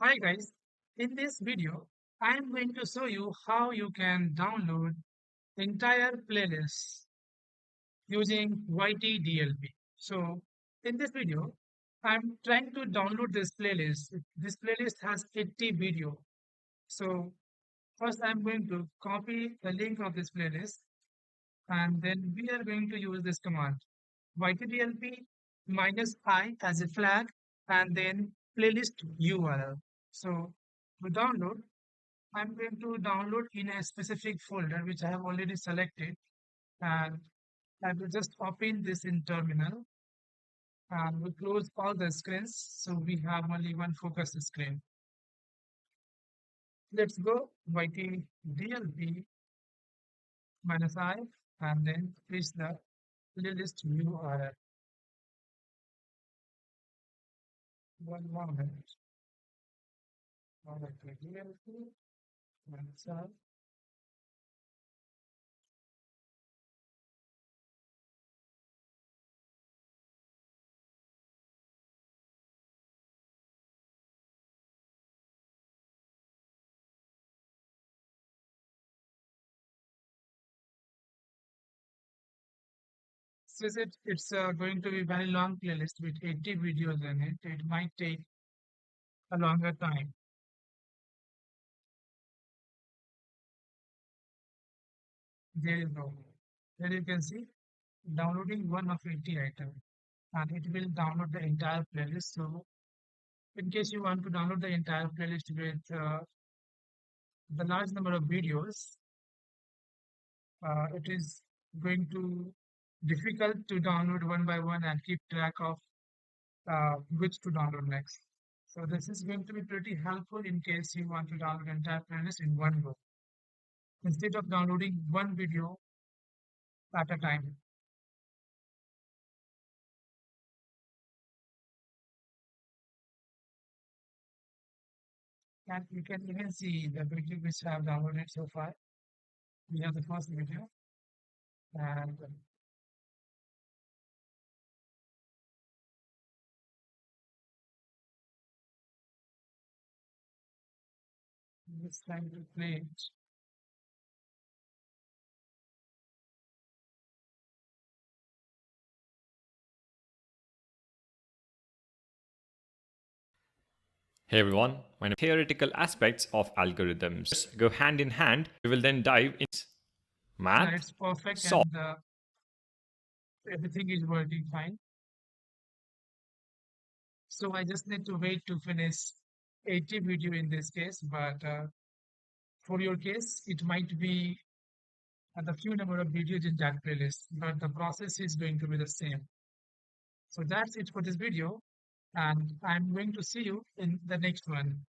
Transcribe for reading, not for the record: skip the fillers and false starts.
Hi guys, in this video, I am going to show you how you can download entire playlists using yt-dlp. So in this video, I'm trying to download this playlist. This playlist has 80 video. So first I'm going to copy the link of this playlist and then we are going to use this command yt-dlp -i as a flag and then playlist URL. So to download, I'm going to download in a specific folder which I have already selected, and I will just open this in terminal and we close all the screens so we have only one focus screen. Let's go yt-dlp -i and then paste the playlist URL. One moment. yt-dlp -i. Since it's going to be very long playlist with 80 videos in it, it might take a longer time. There you go. There you can see downloading one of 80 items and it will download the entire playlist. So in case you want to download the entire playlist with the large number of videos, it is going to difficult to download one by one and keep track of which to download next. So this is going to be pretty helpful in case you want to download entire playlist in one go instead of downloading one video at a time. And you can even see the video which I have downloaded so far. We have the first video and it's trying to play it. Hey everyone, my name is theoretical aspects of algorithms go hand in hand. We will then dive into Yeah, math, it's perfect solve. and everything is working fine. So I just need to wait to finish 80 video in this case, but for your case, it might be the few number of videos in that playlist, but the process is going to be the same. So that's it for this video, and I'm going to see you in the next one.